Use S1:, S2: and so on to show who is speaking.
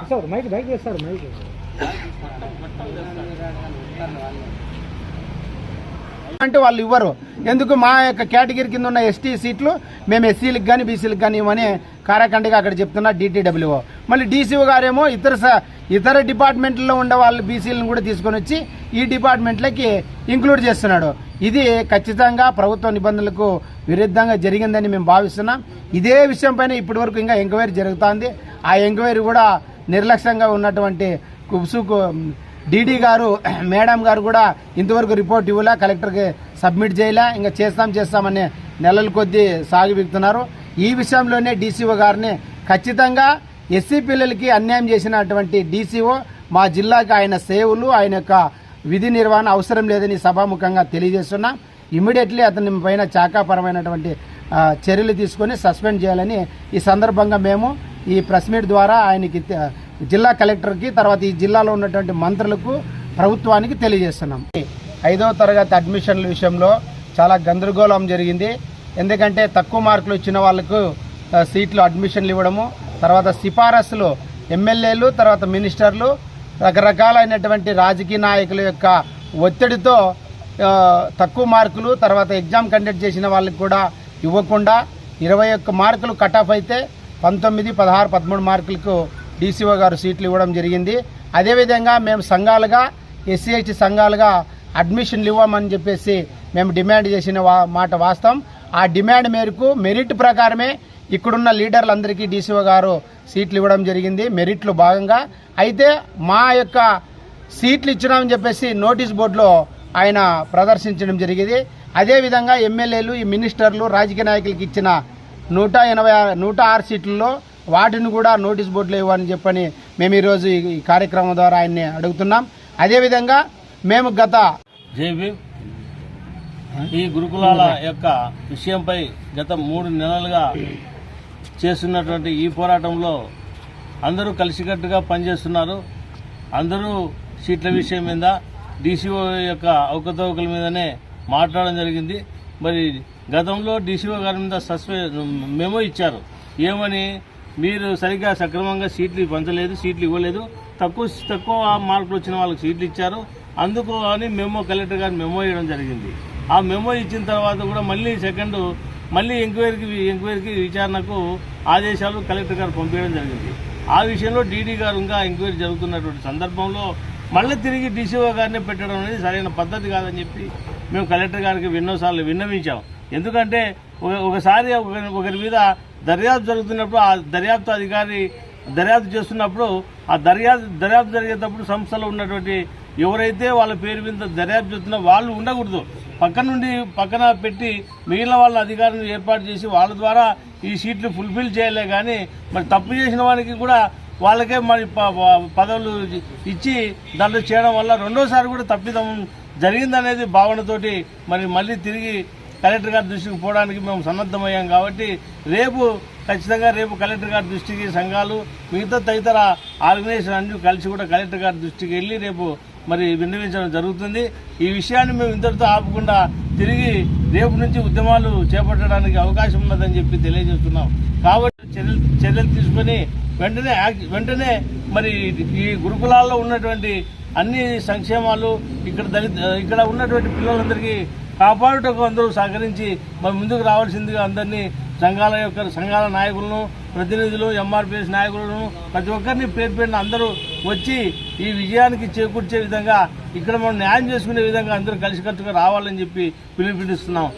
S1: Sir mic bike చేస్తారు mic
S2: అంటే వాళ్ళు ఇవ్వరు. ఎందుకు మా యొక్క కేటగిరీ కింద ఉన్న ఎస్టీ సీట్లు మేము ఎస్సీలకు కానీ బీసీలకు కానీ ఇవ్వని కారాఖండిగా అక్కడ చెప్తున్నా DTWO. మళ్ళీ DCO గారేమో ఇతర డిపార్ట్మెంట్లో ఉండే వాళ్ళు బీసీలను కూడా తీసుకొని వచ్చి ఈ డిపార్ట్మెంట్లకి ఇంక్లూడ్ చేస్తున్నాడు. ఇది ఖచ్చితంగా ప్రభుత్వ నిబంధనలకు విరుద్ధంగా జరిగిందని మేము భావిస్తున్నాం. ఇదే విషయం పైన ఇప్పటి వరకు ఇంకా ఎంక్వైరీ జరుగుతోంది. ఆ ఎంక్వైరీ కూడా నిర్లక్ష్యంగా ఉన్నటువంటి కుబ్సుకు DD గారు మేడం గారు కూడా ఇంతవరకు రిపోర్ట్ ఇవ్వలే, కలెక్టర్కి సబ్మిట్ చేయలే. ఇంకా చేస్తామని నెలల కొద్దీ సాగిబిగుతున్నారు. ఈ విషయంలోనే DCO గారిని ఖచ్చితంగా ఎస్సీ పిల్లలకి అన్యాయం చేసినటువంటి DCO మా జిల్లాకి ఆయన సేవలు ఆయన యొక్క విధి నిర్వహణ అవసరం లేదని సభాముఖంగా తెలియజేస్తున్నాం. ఇమ్మీడియట్లీ అతని పైన శాఖాపరమైనటువంటి చర్యలు తీసుకొని సస్పెండ్ చేయాలని ఈ సందర్భంగా మేము ఈ ప్రెస్ మీట్ ద్వారా ఆయనకి జిల్లా కలెక్టర్కి తర్వాత ఈ జిల్లాలో ఉన్నటువంటి మంత్రులకు ప్రభుత్వానికి తెలియజేస్తున్నాం. 5వ తరగతి అడ్మిషన్ల విషయంలో చాలా గందరగోళం జరిగింది. ఎందుకంటే తక్కువ మార్కులు ఇచ్చిన వాళ్ళకు సీట్లు అడ్మిషన్లు ఇవ్వడము, తర్వాత సిఫారసులు ఎమ్మెల్యేలు తర్వాత మినిస్టర్లు రకరకాలైనటువంటి రాజకీయ నాయకుల యొక్క ఒత్తిడితో తక్కువ మార్కులు తర్వాత ఎగ్జామ్ కండక్ట్ చేసిన వాళ్ళకి కూడా ఇవ్వకుండా 21 మార్కులు కట్ ఆఫ్ అయితే 19, 16, 13 మార్కులకు DCO గారు సీట్లు ఇవ్వడం జరిగింది. అదేవిధంగా మేము సంఘాలుగా SC/ST సంఘాలుగా అడ్మిషన్లు ఇవ్వమని చెప్పేసి మేము డిమాండ్ చేసిన మాట వాస్తవం. ఆ డిమాండ్ మేరకు మెరిట్ ప్రకారమే ఇక్కడున్న లీడర్లందరికీ DCO గారు సీట్లు ఇవ్వడం జరిగింది మెరిట్లో భాగంగా. అయితే మా యొక్క సీట్లు ఇచ్చినామని చెప్పేసి నోటీస్ బోర్డులో ఆయన ప్రదర్శించడం జరిగింది. అదేవిధంగా ఎమ్మెల్యేలు ఈ మినిస్టర్లు రాజకీయ నాయకులకి ఇచ్చిన 106 సీట్లలో వాటిని కూడా నోటీస్ బోర్డులో ఇవ్వని చెప్పని మేము ఈరోజు ఈ కార్యక్రమం ద్వారా ఆయన్ని అడుగుతున్నాం. అదేవిధంగా మేము
S3: ఈ గురుకులాల యొక్క విషయంపై గత 3 నెలలుగా చేస్తున్నటువంటి ఈ పోరాటంలో అందరూ కలిసికట్టుగా పనిచేస్తున్నారు. అందరూ సీట్ల విషయం మీద DCO యొక్క అవకతవకల మీదనే మాట్లాడడం జరిగింది. మరి గతంలో DCO గారి మీద మెమో ఇచ్చారు. ఏమని, మీరు సరిగ్గా సక్రమంగా సీట్లు పంచలేదు, సీట్లు ఇవ్వలేదు, తక్కువ మార్కులు వచ్చిన వాళ్ళకి సీట్లు ఇచ్చారు, అందుకు అని కలెక్టర్ గారు మెమో ఇవ్వడం జరిగింది. ఆ మెమో ఇచ్చిన తర్వాత కూడా మళ్ళీ ఎంక్వైరీకి విచారణకు ఆదేశాలు కలెక్టర్ గారు పంపించడం జరిగింది. ఆ విషయంలో DD గారు ఇంకా ఎంక్వైరీ జరుగుతున్నటువంటి సందర్భంలో మళ్ళీ తిరిగి DCO గారిని పెట్టడం అనేది సరైన పద్ధతి కాదని చెప్పి మేము కలెక్టర్ గారికి ఎన్నోసార్లు విన్నవించాం. ఎందుకంటే ఒకసారి ఒకరి మీద దర్యాప్తు జరుగుతున్నప్పుడు ఆ దర్యాప్తు అధికారి దర్యాప్తు చేస్తున్నప్పుడు ఆ దర్యాప్తు జరిగేటప్పుడు సంస్థలో ఉన్నటువంటి ఎవరైతే వాళ్ళ పేరు మీద దర్యాప్తు చేస్తున్నా వాళ్ళు ఉండకూడదు, పక్కన పెట్టి మిగిలిన వాళ్ళ అధికారులను ఏర్పాటు చేసి వాళ్ళ ద్వారా ఈ సీట్లు ఫుల్ఫిల్ చేయలే. కానీ మరి తప్పు చేసిన వానికి కూడా వాళ్ళకే మరి పదవులు ఇచ్చి దాంట్లో చేయడం వల్ల రెండోసారి కూడా తప్పిదం జరిగిందనేది భావనతోటి మళ్ళీ తిరిగి కలెక్టర్ గారి దృష్టికి పోవడానికి మేము సన్నద్ధమయ్యాం. కాబట్టి ఖచ్చితంగా రేపు కలెక్టర్ గారి దృష్టికి సంఘాలు మిగతా తదితర ఆర్గనైజేషన్ అన్ని కలిసి కూడా కలెక్టర్ గారి దృష్టికి వెళ్ళి రేపు విన్నవించడం జరుగుతుంది. ఈ విషయాన్ని మేము ఇంతటితో ఆపకుండా తిరిగి రేపు నుంచి ఉద్యమాలు చేపట్టడానికి అవకాశం ఉన్నదని చెప్పి తెలియజేస్తున్నాం. కాబట్టి చర్యలు తీసుకొని వెంటనే ఈ గురుకులాల్లో ఉన్నటువంటి అన్ని సంక్షేమాలు ఇక్కడ ఉన్నటువంటి పిల్లలందరికీ కాపాడుటకు అందరూ సహకరించి ముందుకు రావాల్సిందిగా అందరినీ సంఘాల నాయకులను, ప్రతినిధులు, MRPS నాయకులను ప్రతి ఒక్కరిని పేరు అందరూ వచ్చి ఈ విజయానికి చేకూర్చే విధంగా ఇక్కడ మనం న్యాయం చేసుకునే విధంగా అందరూ కలిసికట్టుగా రావాలని చెప్పి పిలుపునిస్తున్నాం.